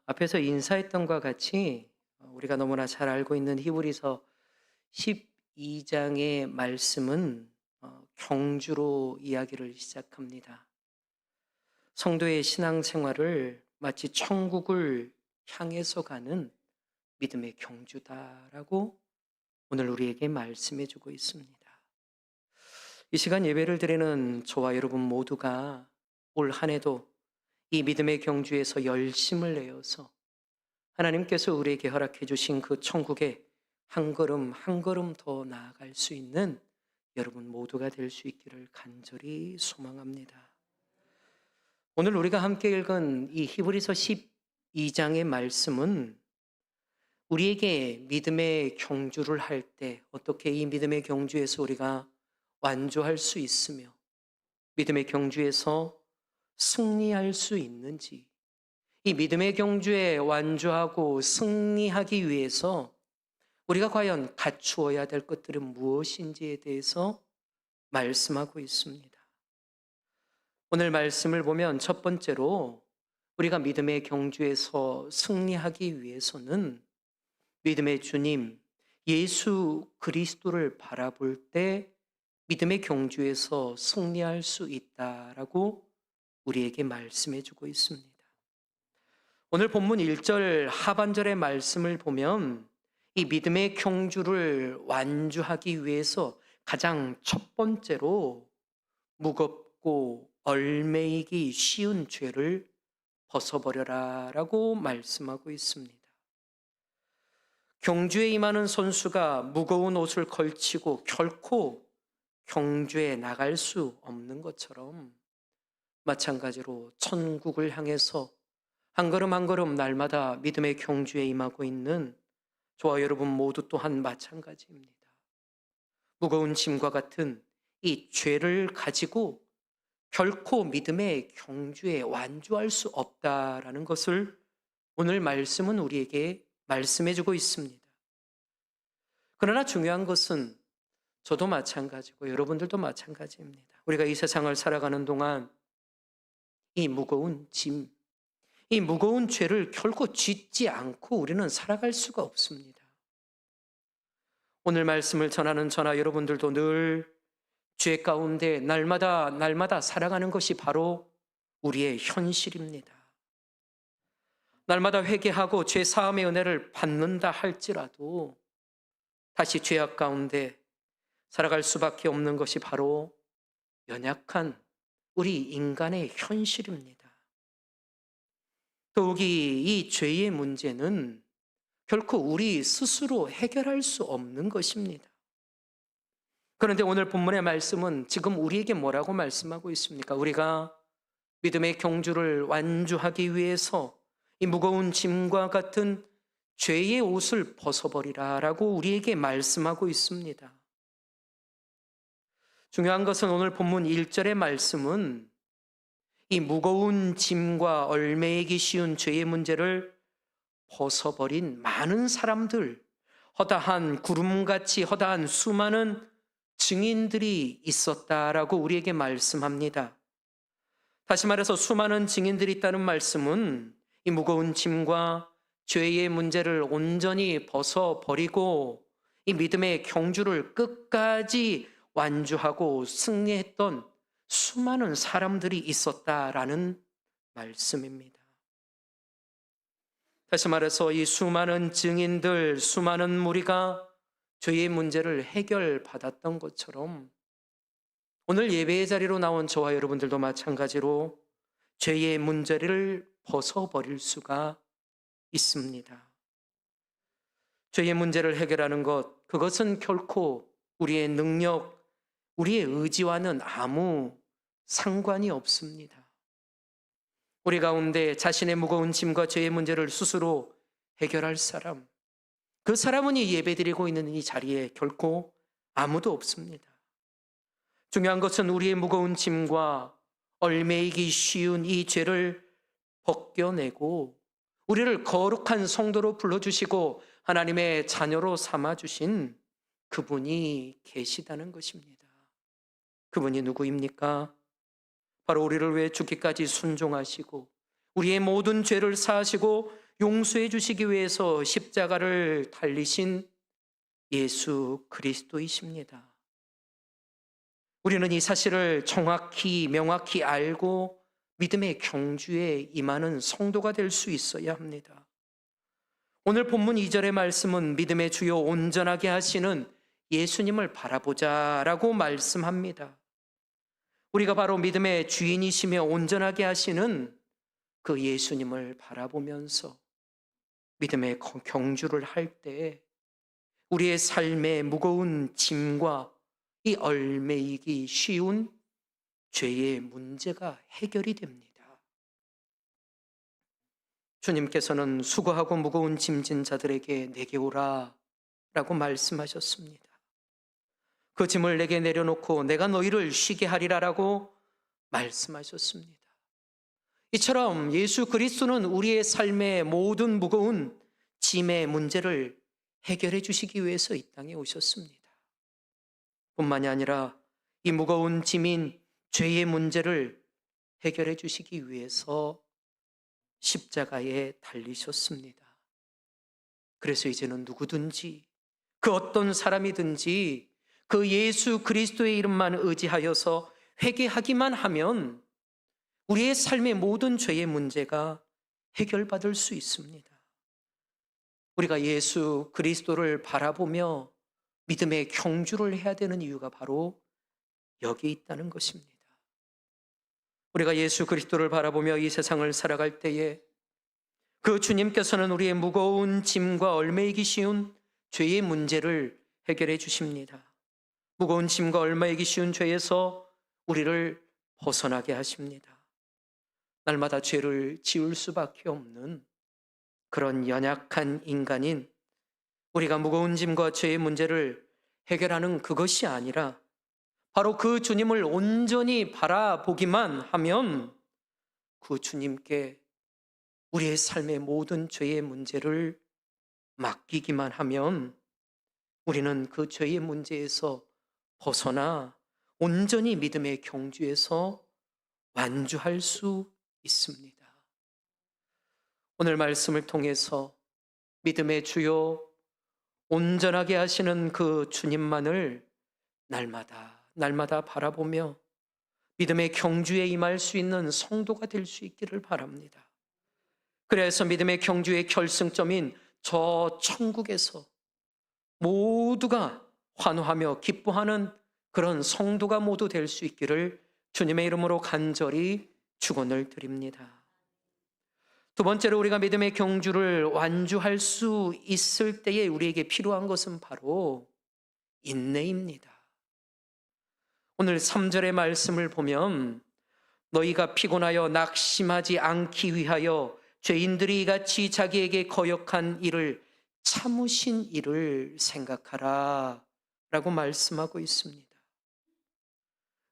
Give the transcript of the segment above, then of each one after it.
앞에서 인사했던 것과 같이 우리가 너무나 잘 알고 있는 히브리서 12장의 말씀은 경주로 이야기를 시작합니다. 성도의 신앙생활을 마치 천국을 향해서 가는 믿음의 경주다라고 오늘 우리에게 말씀해 주고 있습니다. 이 시간 예배를 드리는 저와 여러분 모두가 올 한 해도 이 믿음의 경주에서 열심을 내어서 하나님께서 우리에게 허락해 주신 그 천국에 한 걸음 한 걸음 더 나아갈 수 있는 여러분 모두가 될 수 있기를 간절히 소망합니다. 오늘 우리가 함께 읽은 이 히브리서 12장의 말씀은 우리에게 믿음의 경주를 할 때 어떻게 이 믿음의 경주에서 우리가 완주할 수 있으며 믿음의 경주에서 승리할 수 있는지, 이 믿음의 경주에 완주하고 승리하기 위해서 우리가 과연 갖추어야 될 것들은 무엇인지에 대해서 말씀하고 있습니다. 오늘 말씀을 보면 첫 번째로 우리가 믿음의 경주에서 승리하기 위해서는 믿음의 주님 예수 그리스도를 바라볼 때 믿음의 경주에서 승리할 수 있다라고 우리에게 말씀해 주고 있습니다. 오늘 본문 1절 하반절의 말씀을 보면 이 믿음의 경주를 완주하기 위해서 가장 첫 번째로 무겁고 얽매이기 쉬운 죄를 벗어버려라 라고 말씀하고 있습니다. 경주에 임하는 선수가 무거운 옷을 걸치고 결코 경주에 나갈 수 없는 것처럼 마찬가지로 천국을 향해서 한 걸음 한 걸음 날마다 믿음의 경주에 임하고 있는 저와 여러분 모두 또한 마찬가지입니다. 무거운 짐과 같은 이 죄를 가지고 결코 믿음의 경주에 완주할 수 없다라는 것을 오늘 말씀은 우리에게 말씀해주고 있습니다. 그러나 중요한 것은 저도 마찬가지고 여러분들도 마찬가지입니다. 우리가 이 세상을 살아가는 동안 이 무거운 짐, 이 무거운 죄를 결코 짓지 않고 우리는 살아갈 수가 없습니다. 오늘 말씀을 전하는 저나 여러분들도 늘 죄 가운데 날마다 살아가는 것이 바로 우리의 현실입니다. 날마다 회개하고 죄 사함의 은혜를 받는다 할지라도 다시 죄악 가운데 살아갈 수밖에 없는 것이 바로 연약한 우리 인간의 현실입니다. 더욱이 이 죄의 문제는 결코 우리 스스로 해결할 수 없는 것입니다. 그런데 오늘 본문의 말씀은 지금 우리에게 뭐라고 말씀하고 있습니까? 우리가 믿음의 경주를 완주하기 위해서 이 무거운 짐과 같은 죄의 옷을 벗어버리라라고 우리에게 말씀하고 있습니다. 중요한 것은 오늘 본문 1절의 말씀은 이 무거운 짐과 얽매이기 쉬운 죄의 문제를 벗어버린 많은 사람들, 허다한 구름같이 허다한 수많은 증인들이 있었다라고 우리에게 말씀합니다. 다시 말해서 수많은 증인들이 있다는 말씀은 이 무거운 짐과 죄의 문제를 온전히 벗어버리고 이 믿음의 경주를 끝까지 완주하고 승리했던 수많은 사람들이 있었다라는 말씀입니다. 다시 말해서 이 수많은 증인들, 수많은 무리가 죄의 문제를 해결받았던 것처럼 오늘 예배의 자리로 나온 저와 여러분들도 마찬가지로 죄의 문제를 벗어버릴 수가 있습니다. 죄의 문제를 해결하는 것, 그것은 결코 우리의 능력, 우리의 의지와는 아무 상관이 없습니다. 우리 가운데 자신의 무거운 짐과 죄의 문제를 스스로 해결할 사람, 그 사람은 이 예배드리고 있는 이 자리에 결코 아무도 없습니다. 중요한 것은 우리의 무거운 짐과 얽매이기 쉬운 이 죄를 벗겨내고 우리를 거룩한 성도로 불러주시고 하나님의 자녀로 삼아주신 그분이 계시다는 것입니다. 그분이 누구입니까? 바로 우리를 위해 죽기까지 순종하시고 우리의 모든 죄를 사하시고 용서해 주시기 위해서 십자가를 달리신 예수 그리스도이십니다. 우리는 이 사실을 정확히 명확히 알고 믿음의 경주에 임하는 성도가 될 수 있어야 합니다. 오늘 본문 2절의 말씀은 믿음의 주요 온전하게 하시는 예수님을 바라보자라고 말씀합니다. 우리가 바로 믿음의 주인이시며 온전하게 하시는 그 예수님을 바라보면서 믿음의 경주를 할 때 우리의 삶의 무거운 짐과 이 얽매이기 쉬운 죄의 문제가 해결이 됩니다. 주님께서는 수고하고 무거운 짐진 자들에게 내게 오라 라고 말씀하셨습니다. 그 짐을 내게 내려놓고 내가 너희를 쉬게 하리라 라고 말씀하셨습니다. 이처럼 예수 그리스도는 우리의 삶의 모든 무거운 짐의 문제를 해결해 주시기 위해서 이 땅에 오셨습니다. 뿐만이 아니라 이 무거운 짐인 죄의 문제를 해결해 주시기 위해서 십자가에 달리셨습니다. 그래서 이제는 누구든지 그 어떤 사람이든지 그 예수 그리스도의 이름만 의지하여서 회개하기만 하면 우리의 삶의 모든 죄의 문제가 해결받을 수 있습니다. 우리가 예수 그리스도를 바라보며 믿음의 경주를 해야 되는 이유가 바로 여기 있다는 것입니다. 우리가 예수 그리스도를 바라보며 이 세상을 살아갈 때에 그 주님께서는 우리의 무거운 짐과 얽매이기 쉬운 죄의 문제를 해결해 주십니다. 무거운 짐과 얽매이기 쉬운 죄에서 우리를 벗어나게 하십니다. 날마다 죄를 지을 수밖에 없는 그런 연약한 인간인 우리가 무거운 짐과 죄의 문제를 해결하는 그것이 아니라 바로 그 주님을 온전히 바라보기만 하면 그 주님께 우리의 삶의 모든 죄의 문제를 맡기기만 하면 우리는 그 죄의 문제에서 벗어나 온전히 믿음의 경주에서 완주할 수 있습니다. 오늘 말씀을 통해서 믿음의 주요 온전하게 하시는 그 주님만을 날마다 바라보며 믿음의 경주에 임할 수 있는 성도가 될 수 있기를 바랍니다. 그래서 믿음의 경주의 결승점인 저 천국에서 모두가 환호하며 기뻐하는 그런 성도가 모두 될 수 있기를 주님의 이름으로 간절히 축원을 드립니다. 두 번째로 우리가 믿음의 경주를 완주할 수 있을 때에 우리에게 필요한 것은 바로 인내입니다. 오늘 3절의 말씀을 보면 너희가 피곤하여 낙심하지 않기 위하여 죄인들이 이같이 자기에게 거역한 일을 참으신 일을 생각하라 라고 말씀하고 있습니다.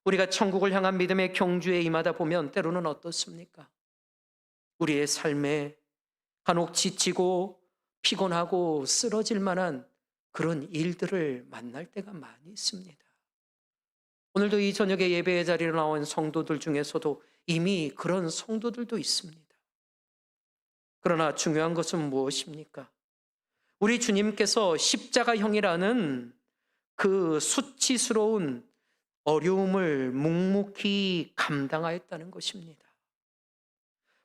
우리가 천국을 향한 믿음의 경주에 임하다 보면 때로는 어떻습니까? 우리의 삶에 간혹 지치고 피곤하고 쓰러질 만한 그런 일들을 만날 때가 많이 있습니다. 오늘도 이 저녁에 예배의 자리에 나온 성도들 중에서도 이미 그런 성도들도 있습니다. 그러나 중요한 것은 무엇입니까? 우리 주님께서 십자가형이라는 그 수치스러운 어려움을 묵묵히 감당하였다는 것입니다.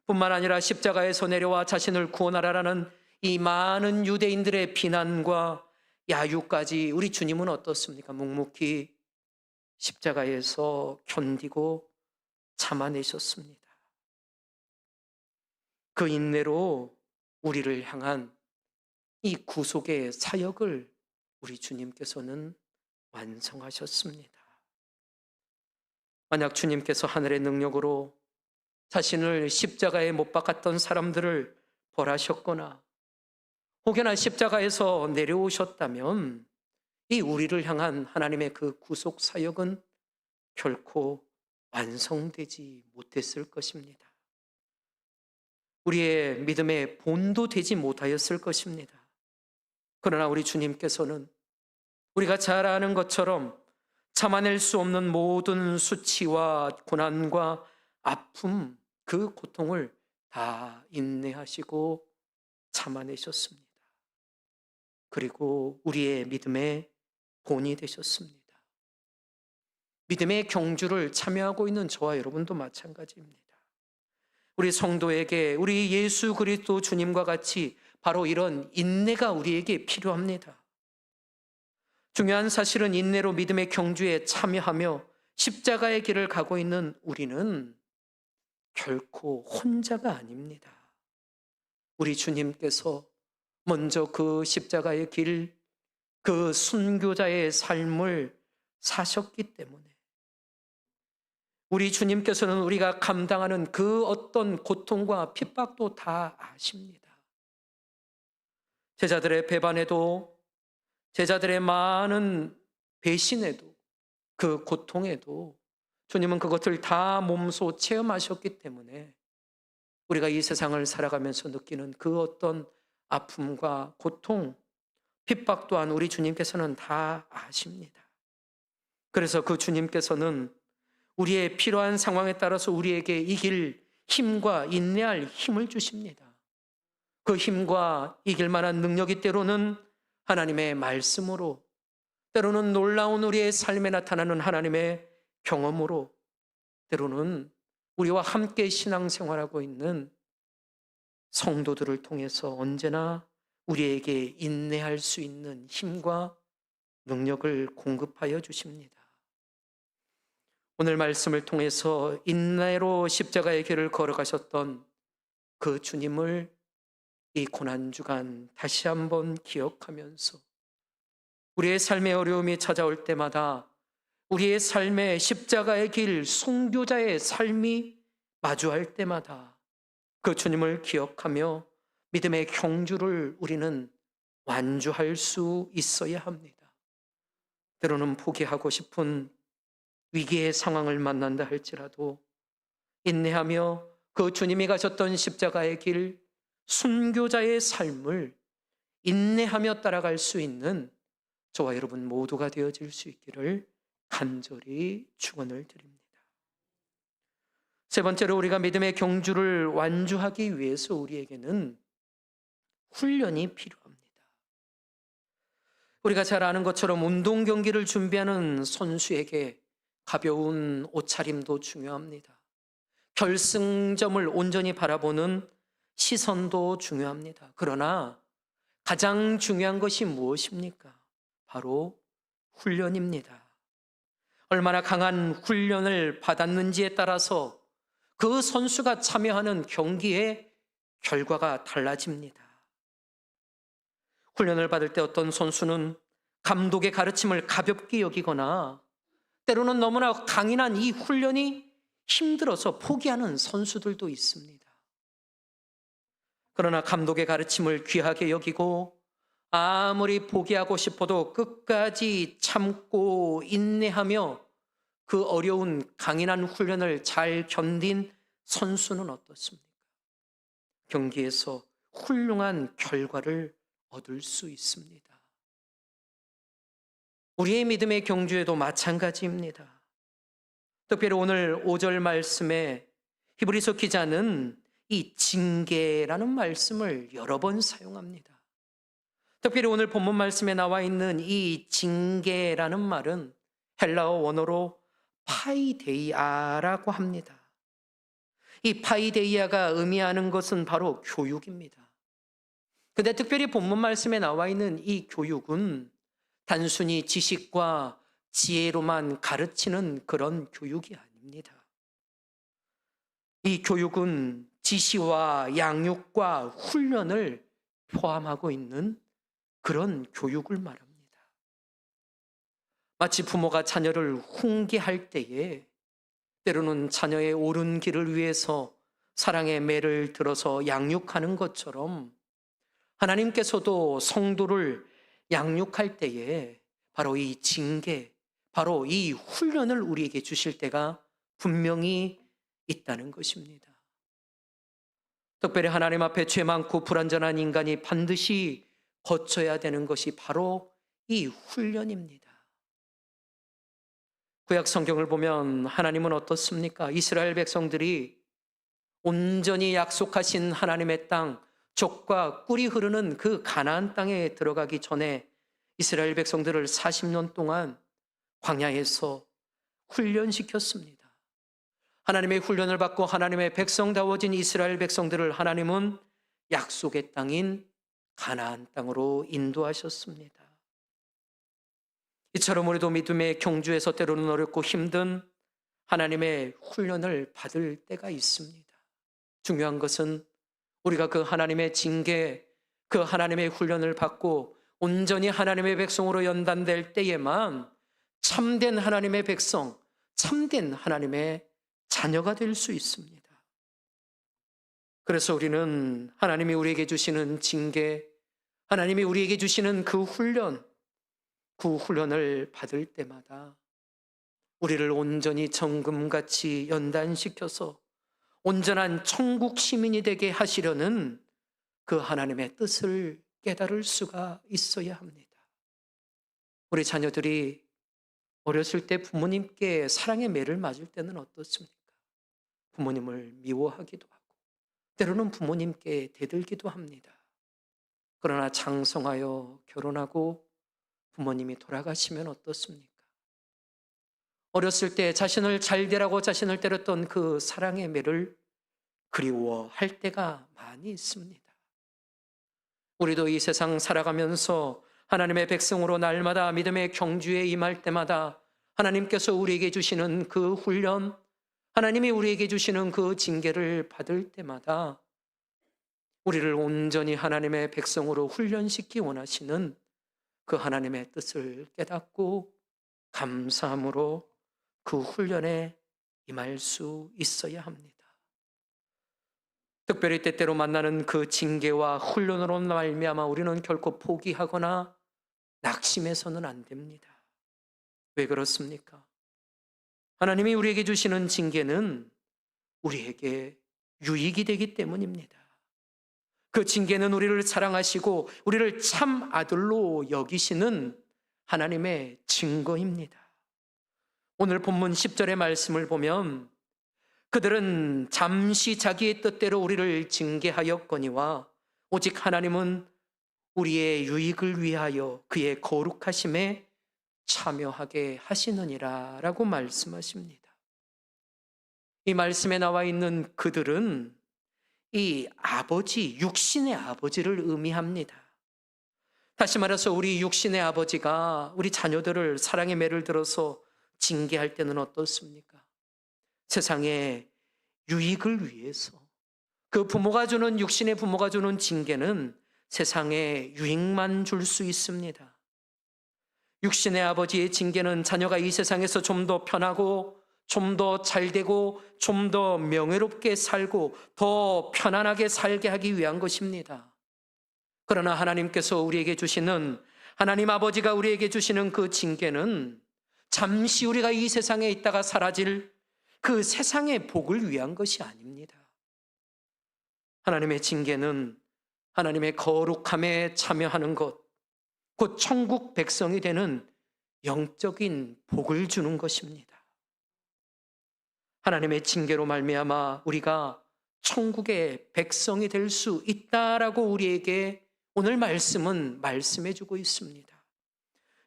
뿐만 아니라 십자가에서 내려와 자신을 구원하라라는 이 많은 유대인들의 비난과 야유까지 우리 주님은 어떻습니까? 묵묵히 십자가에서 견디고 참아내셨습니다. 그 인내로 우리를 향한 이 구속의 사역을 우리 주님께서는 완성하셨습니다. 만약 주님께서 하늘의 능력으로 자신을 십자가에 못 박았던 사람들을 벌하셨거나 혹여나 십자가에서 내려오셨다면 이 우리를 향한 하나님의 그 구속 사역은 결코 완성되지 못했을 것입니다. 우리의 믿음의 본도 되지 못하였을 것입니다. 그러나 우리 주님께서는 우리가 잘 아는 것처럼 참아낼 수 없는 모든 수치와 고난과 아픔, 그 고통을 다 인내하시고 참아내셨습니다. 그리고 우리의 믿음의 본이 되셨습니다. 믿음의 경주를 참여하고 있는 저와 여러분도 마찬가지입니다. 우리 성도에게 우리 예수 그리스도 주님과 같이 바로 이런 인내가 우리에게 필요합니다. 중요한 사실은 인내로 믿음의 경주에 참여하며 십자가의 길을 가고 있는 우리는 결코 혼자가 아닙니다. 우리 주님께서 먼저 그 십자가의 길, 그 순교자의 삶을 사셨기 때문에 우리 주님께서는 우리가 감당하는 그 어떤 고통과 핍박도 다 아십니다. 제자들의 배반에도, 제자들의 많은 배신에도, 그 고통에도 주님은 그것을 다 몸소 체험하셨기 때문에 우리가 이 세상을 살아가면서 느끼는 그 어떤 아픔과 고통, 핍박 또한 우리 주님께서는 다 아십니다. 그래서 그 주님께서는 우리의 필요한 상황에 따라서 우리에게 이길 힘과 인내할 힘을 주십니다. 그 힘과 이길 만한 능력이 때로는 하나님의 말씀으로, 때로는 놀라운 우리의 삶에 나타나는 하나님의 경험으로, 때로는 우리와 함께 신앙생활하고 있는 성도들을 통해서 언제나 우리에게 인내할 수 있는 힘과 능력을 공급하여 주십니다. 오늘 말씀을 통해서 인내로 십자가의 길을 걸어가셨던 그 주님을 이 고난주간 다시 한번 기억하면서 우리의 삶의 어려움이 찾아올 때마다 우리의 삶의 십자가의 길, 순교자의 삶이 마주할 때마다 그 주님을 기억하며 믿음의 경주를 우리는 완주할 수 있어야 합니다. 때로는 포기하고 싶은 위기의 상황을 만난다 할지라도 인내하며 그 주님이 가셨던 십자가의 길, 순교자의 삶을 인내하며 따라갈 수 있는 저와 여러분 모두가 되어질 수 있기를 간절히 축원을 드립니다. 세 번째로 우리가 믿음의 경주를 완주하기 위해서 우리에게는 훈련이 필요합니다. 우리가 잘 아는 것처럼 운동 경기를 준비하는 선수에게 가벼운 옷차림도 중요합니다. 결승점을 온전히 바라보는 시선도 중요합니다. 그러나 가장 중요한 것이 무엇입니까? 바로 훈련입니다. 얼마나 강한 훈련을 받았는지에 따라서 그 선수가 참여하는 경기의 결과가 달라집니다. 훈련을 받을 때 어떤 선수는 감독의 가르침을 가볍게 여기거나 때로는 너무나 강인한 이 훈련이 힘들어서 포기하는 선수들도 있습니다. 그러나 감독의 가르침을 귀하게 여기고 아무리 포기하고 싶어도 끝까지 참고 인내하며 그 어려운 강인한 훈련을 잘 견딘 선수는 어떻습니까? 경기에서 훌륭한 결과를 얻을 수 있습니다. 우리의 믿음의 경주에도 마찬가지입니다. 특별히 오늘 5절 말씀에 히브리서 기자는 이 징계라는 말씀을 여러 번 사용합니다. 특별히 오늘 본문 말씀에 나와 있는 이 징계라는 말은 헬라어 원어로 파이데이아라고 합니다. 이 파이데이아가 의미하는 것은 바로 교육입니다. 근데 특별히 본문 말씀에 나와 있는 이 교육은 단순히 지식과 지혜로만 가르치는 그런 교육이 아닙니다. 이 교육은 지시와 양육과 훈련을 포함하고 있는 그런 교육을 말합니다. 마치 부모가 자녀를 훈계할 때에 때로는 자녀의 옳은 길을 위해서 사랑의 매를 들어서 양육하는 것처럼 하나님께서도 성도를 양육할 때에 바로 이 징계, 바로 이 훈련을 우리에게 주실 때가 분명히 있다는 것입니다. 특별히 하나님 앞에 죄 많고 불완전한 인간이 반드시 거쳐야 되는 것이 바로 이 훈련입니다. 구약 성경을 보면 하나님은 어떻습니까? 이스라엘 백성들이 온전히 약속하신 하나님의 땅, 족과 꿀이 흐르는 그 가나안 땅에 들어가기 전에 이스라엘 백성들을 40년 동안 광야에서 훈련시켰습니다. 하나님의 훈련을 받고 하나님의 백성다워진 이스라엘 백성들을 하나님은 약속의 땅인 가나안 땅으로 인도하셨습니다. 이처럼 우리도 믿음의 경주에서 때로는 어렵고 힘든 하나님의 훈련을 받을 때가 있습니다. 중요한 것은 우리가 그 하나님의 징계, 그 하나님의 훈련을 받고 온전히 하나님의 백성으로 연단될 때에만 참된 하나님의 백성, 참된 하나님의 자녀가 될 수 있습니다. 그래서 우리는 하나님이 우리에게 주시는 징계, 하나님이 우리에게 주시는 그 훈련을 받을 때마다 우리를 온전히 정금같이 연단시켜서 온전한 천국 시민이 되게 하시려는 그 하나님의 뜻을 깨달을 수가 있어야 합니다. 우리 자녀들이 어렸을 때 부모님께 사랑의 매를 맞을 때는 어떻습니까? 부모님을 미워하기도 하고 때로는 부모님께 대들기도 합니다. 그러나 장성하여 결혼하고 부모님이 돌아가시면 어떻습니까? 어렸을 때 자신을 잘 되라고 자신을 때렸던 그 사랑의 매를 그리워할 때가 많이 있습니다. 우리도 이 세상 살아가면서 하나님의 백성으로 날마다 믿음의 경주에 임할 때마다 하나님께서 우리에게 주시는 그 훈련, 하나님이 우리에게 주시는 그 징계를 받을 때마다 우리를 온전히 하나님의 백성으로 훈련시키기 원하시는 그 하나님의 뜻을 깨닫고 감사함으로 그 훈련에 임할 수 있어야 합니다. 특별히 때때로 만나는 그 징계와 훈련으로 말미암아 우리는 결코 포기하거나 낙심해서는 안 됩니다. 왜 그렇습니까? 하나님이 우리에게 주시는 징계는 우리에게 유익이 되기 때문입니다. 그 징계는 우리를 사랑하시고 우리를 참 아들로 여기시는 하나님의 증거입니다. 오늘 본문 10절의 말씀을 보면 그들은 잠시 자기의 뜻대로 우리를 징계하였거니와 오직 하나님은 우리의 유익을 위하여 그의 거룩하심에 참여하게 하시느니라 라고 말씀하십니다. 이 말씀에 나와 있는 그들은 이 아버지, 육신의 아버지를 의미합니다. 다시 말해서 우리 육신의 아버지가 우리 자녀들을 사랑의 매를 들어서 징계할 때는 어떻습니까? 세상의 유익을 위해서 그 부모가 주는 육신의 부모가 주는 징계는 세상에 유익만 줄 수 있습니다. 육신의 아버지의 징계는 자녀가 이 세상에서 좀 더 편하고 좀 더 잘되고 좀 더 명예롭게 살고 더 편안하게 살게 하기 위한 것입니다. 그러나 하나님께서 우리에게 주시는 하나님 아버지가 우리에게 주시는 그 징계는 잠시 우리가 이 세상에 있다가 사라질 그 세상의 복을 위한 것이 아닙니다. 하나님의 징계는 하나님의 거룩함에 참여하는 것, 곧 천국 백성이 되는 영적인 복을 주는 것입니다. 하나님의 징계로 말미암아 우리가 천국의 백성이 될 수 있다라고 우리에게 오늘 말씀은 말씀해 주고 있습니다.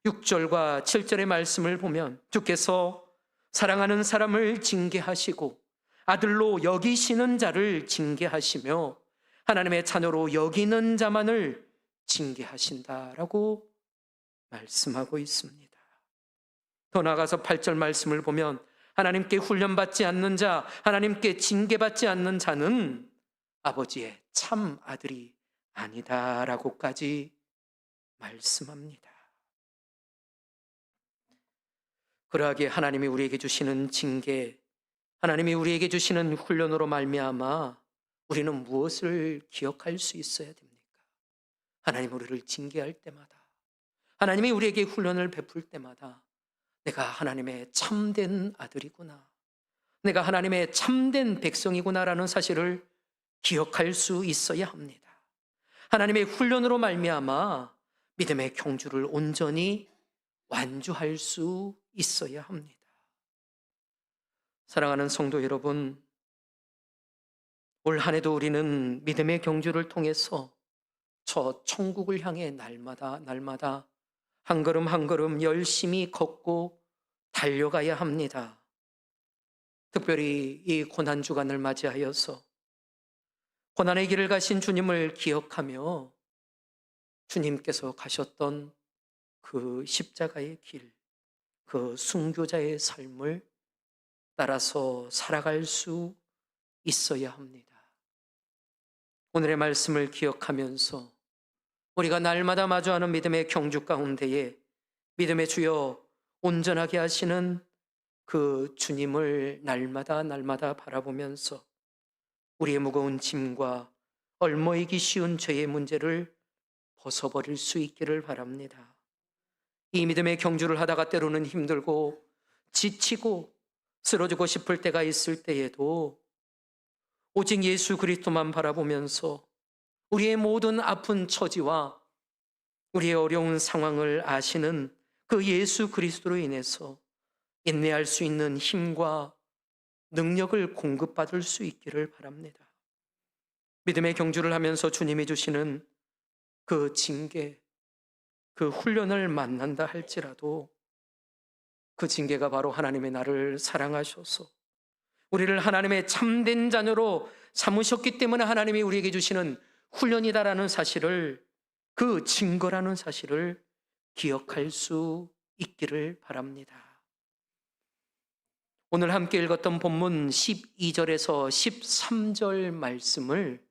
6절과 7절의 말씀을 보면 주께서 사랑하는 사람을 징계하시고 아들로 여기시는 자를 징계하시며 하나님의 자녀로 여기는 자만을 징계하신다라고 말씀하고 있습니다. 더 나아가서 8절 말씀을 보면 하나님께 훈련받지 않는 자, 하나님께 징계받지 않는 자는 아버지의 참 아들이 아니다라고까지 말씀합니다. 그러하기에 하나님이 우리에게 주시는 징계, 하나님이 우리에게 주시는 훈련으로 말미암아 우리는 무엇을 기억할 수 있어야 됩니까? 하나님 우리를 징계할 때마다, 하나님이 우리에게 훈련을 베풀 때마다 내가 하나님의 참된 아들이구나, 내가 하나님의 참된 백성이구나라는 사실을 기억할 수 있어야 합니다. 하나님의 훈련으로 말미암아 믿음의 경주를 온전히 완주할 수 있어야 합니다. 사랑하는 성도 여러분, 올 한 해도 우리는 믿음의 경주를 통해서 저 천국을 향해 날마다 한 걸음 한 걸음 열심히 걷고 달려가야 합니다. 특별히 이 고난 주간을 맞이하여서 고난의 길을 가신 주님을 기억하며 주님께서 가셨던 그 십자가의 길, 그 순교자의 삶을 따라서 살아갈 수 있어야 합니다. 오늘의 말씀을 기억하면서 우리가 날마다 마주하는 믿음의 경주 가운데에 믿음의 주여 온전하게 하시는 그 주님을 날마다 바라보면서 우리의 무거운 짐과 얼머이기 쉬운 죄의 문제를 벗어버릴 수 있기를 바랍니다. 이 믿음의 경주를 하다가 때로는 힘들고 지치고 쓰러지고 싶을 때가 있을 때에도 오직 예수 그리스도만 바라보면서 우리의 모든 아픈 처지와 우리의 어려운 상황을 아시는 그 예수 그리스도로 인해서 인내할 수 있는 힘과 능력을 공급받을 수 있기를 바랍니다. 믿음의 경주를 하면서 주님이 주시는 그 징계, 그 훈련을 만난다 할지라도 그 징계가 바로 하나님의 나를 사랑하셔서 우리를 하나님의 참된 자녀로 삼으셨기 때문에 하나님이 우리에게 주시는 훈련이다라는 사실을, 그 증거라는 사실을 기억할 수 있기를 바랍니다. 오늘 함께 읽었던 본문 12절에서 13절 말씀을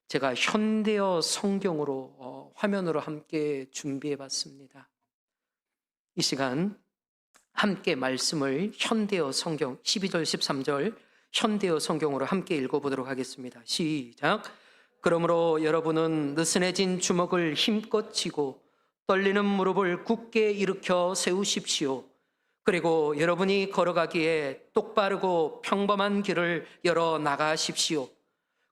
제가 현대어 성경으로 화면으로 함께 준비해 봤습니다. 이 시간 함께 말씀을 현대어 성경 12절 13절 현대어 성경으로 함께 읽어보도록 하겠습니다. 시작. 그러므로 여러분은 느슨해진 주먹을 힘껏 쥐고 떨리는 무릎을 굳게 일으켜 세우십시오. 그리고 여러분이 걸어가기에 똑바르고 평범한 길을 열어 나가십시오.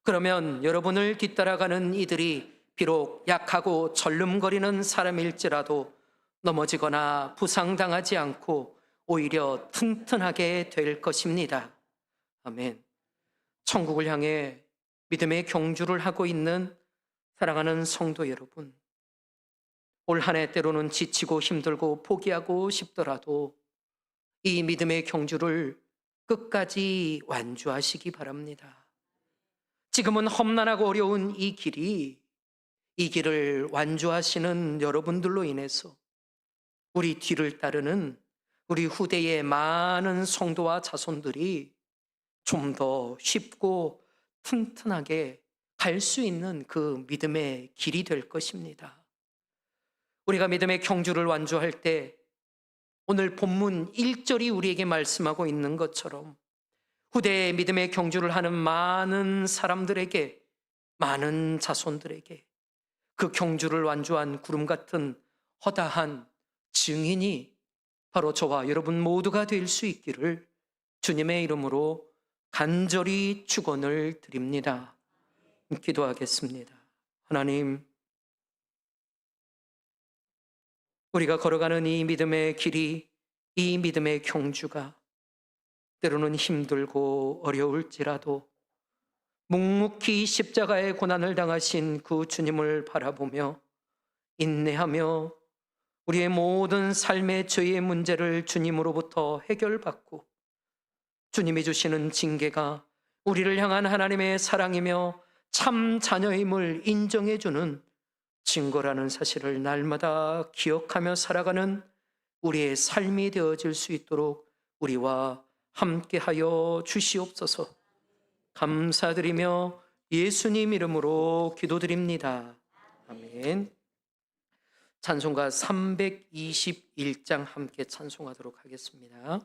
그러면 여러분을 뒤따라가는 이들이 비록 약하고 절름거리는 사람일지라도 넘어지거나 부상당하지 않고 오히려 튼튼하게 될 것입니다. 아멘. 천국을 향해 믿음의 경주를 하고 있는 사랑하는 성도 여러분, 올 한 해 때로는 지치고 힘들고 포기하고 싶더라도 이 믿음의 경주를 끝까지 완주하시기 바랍니다. 지금은 험난하고 어려운 이 길을 완주하시는 여러분들로 인해서 우리 뒤를 따르는 우리 후대의 많은 성도와 자손들이 좀 더 쉽고 튼튼하게 갈 수 있는 그 믿음의 길이 될 것입니다. 우리가 믿음의 경주를 완주할 때 오늘 본문 1절이 우리에게 말씀하고 있는 것처럼 후대의 믿음의 경주를 하는 많은 사람들에게, 많은 자손들에게 그 경주를 완주한 구름 같은 허다한 증인이 바로 저와 여러분 모두가 될 수 있기를 주님의 이름으로 간절히 축원을 드립니다. 기도하겠습니다. 하나님, 우리가 걸어가는 이 믿음의 길이, 이 믿음의 경주가 때로는 힘들고 어려울지라도 묵묵히 십자가의 고난을 당하신 그 주님을 바라보며 인내하며 우리의 모든 삶의 죄의 문제를 주님으로부터 해결받고 주님이 주시는 징계가 우리를 향한 하나님의 사랑이며 참 자녀임을 인정해주는 증거라는 사실을 날마다 기억하며 살아가는 우리의 삶이 되어질 수 있도록 우리와 함께하여 주시옵소서. 감사드리며 예수님 이름으로 기도드립니다. 아멘. 찬송가 321장 함께 찬송하도록 하겠습니다.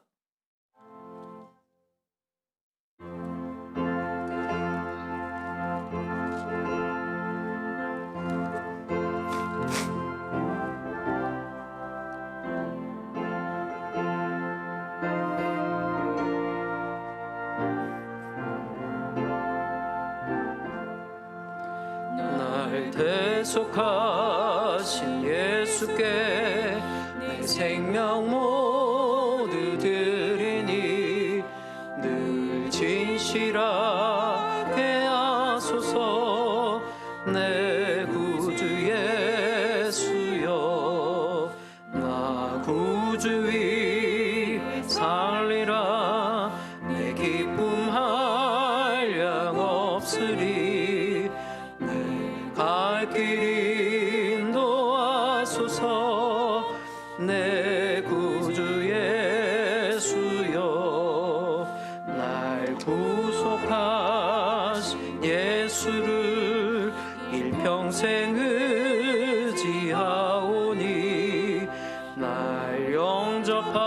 날 대속하신 예수께 내 생명 모두 드리니 늘 진실하게 내 구주 예수여 나 구주 위에 살리라 내 기쁨 한량 없으리 내 갈 길 인도하소서 내 구주 예수여 날 구속하신 예수를 일평생 의지하오니 날 영접하여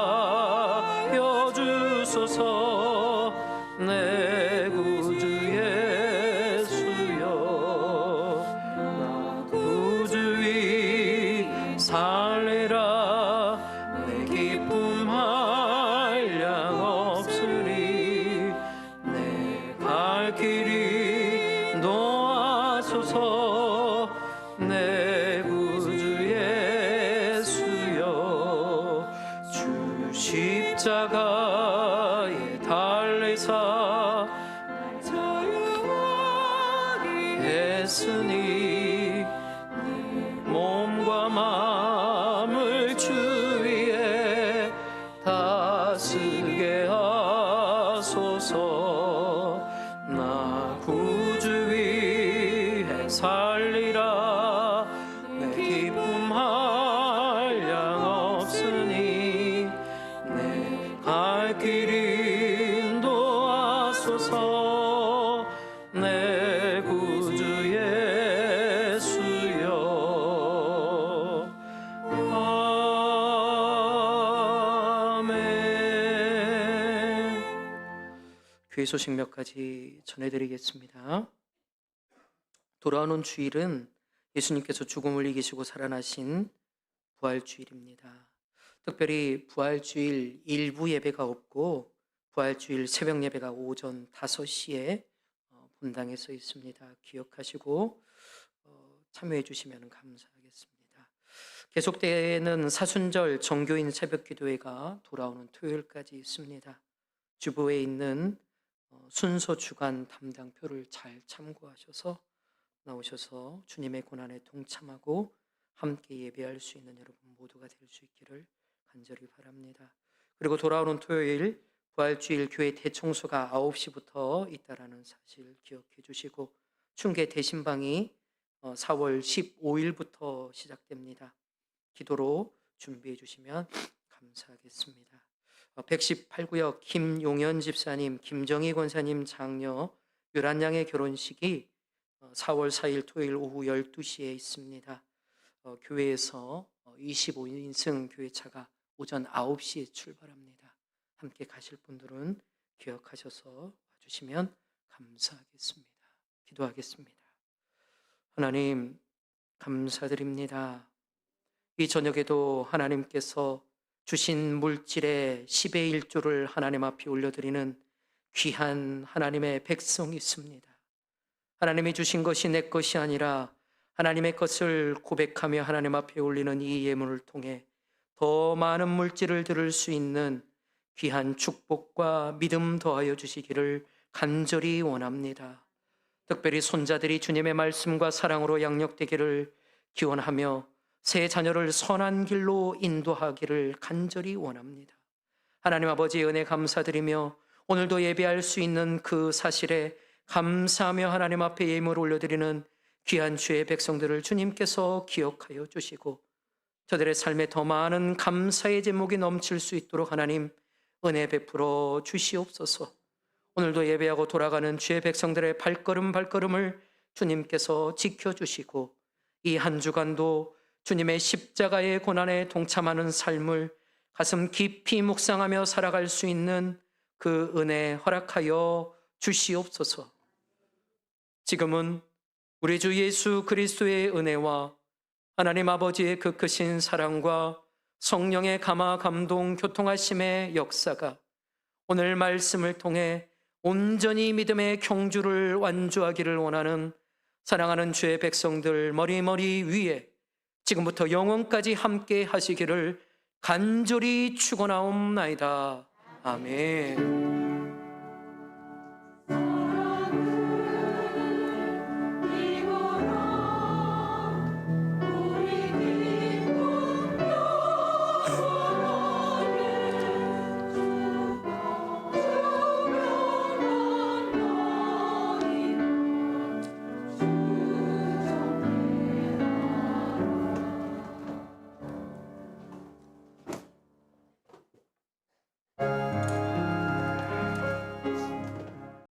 주소서 내 구주 예수여 나 구주 위에 살리라 내 기쁨 한량 없으리 내 갈 길이 인도하소서 내 구주 예수여 주 십자가에 달리사 날 자유하게 했으니 내 몸과 마음을 주 위에 다스게 하소서 나 구주 위에 살리라 내 기쁨 한량 없으니 내 갈 길 인도하소서 내 구주 예수여 아멘. 교회 소식 몇 가지 전해드리겠습니다. 돌아오는 주일은 예수님께서 죽음을 이기시고 살아나신 부활주일입니다. 특별히 부활주일 일부 예배가 없고 부활주일 새벽 예배가 오전 5시에 본당에서 있습니다. 기억하시고 참여해 주시면 감사하겠습니다. 계속되는 사순절 정교인 새벽 기도회가 돌아오는 토요일까지 있습니다. 주보에 있는 순서 주간 담당표를 잘 참고하셔서 나오셔서 주님의 고난에 동참하고 함께 예배할 수 있는 여러분 모두가 될 수 있기를 간절히 바랍니다. 그리고 돌아오는 토요일 부활주일 교회 대청소가 9시부터 있다라는 사실 기억해 주시고 충계 대신방이 4월 15일부터 시작됩니다. 기도로 준비해 주시면 감사하겠습니다. 118구역 김용현 집사님, 김정희 권사님 장녀 유란양의 결혼식이 4월 4일 토요일 오후 12시에 있습니다. 교회에서 25인승 교회차가 오전 9시에 출발합니다. 함께 가실 분들은 기억하셔서 와주시면 감사하겠습니다. 기도하겠습니다. 하나님 감사드립니다. 이 저녁에도 하나님께서 주신 물질의 10의 1조를 하나님 앞에 올려드리는 귀한 하나님의 백성이 있습니다. 하나님이 주신 것이 내 것이 아니라 하나님의 것을 고백하며 하나님 앞에 올리는 이 예물을 통해 더 많은 물질을 들을 수 있는 귀한 축복과 믿음 더하여 주시기를 간절히 원합니다. 특별히 손자들이 주님의 말씀과 사랑으로 양육되기를 기원하며 새 자녀를 선한 길로 인도하기를 간절히 원합니다. 하나님 아버지의 은혜 감사드리며 오늘도 예배할 수 있는 그 사실에 감사하며 하나님 앞에 예물을 올려드리는 귀한 주의 백성들을 주님께서 기억하여 주시고 저들의 삶에 더 많은 감사의 제목이 넘칠 수 있도록 하나님 은혜 베풀어 주시옵소서. 오늘도 예배하고 돌아가는 주의 백성들의 발걸음을 주님께서 지켜주시고 이 한 주간도 주님의 십자가의 고난에 동참하는 삶을 가슴 깊이 묵상하며 살아갈 수 있는 그 은혜 허락하여 주시옵소서. 지금은 우리 주 예수 그리스도의 은혜와 하나님 아버지의 그 크신 사랑과 성령의 감화 감동 교통하심의 역사가 오늘 말씀을 통해 온전히 믿음의 경주를 완주하기를 원하는 사랑하는 주의 백성들 머리 위에 지금부터 영원까지 함께 하시기를 간절히 축원하옵나이다. 아멘.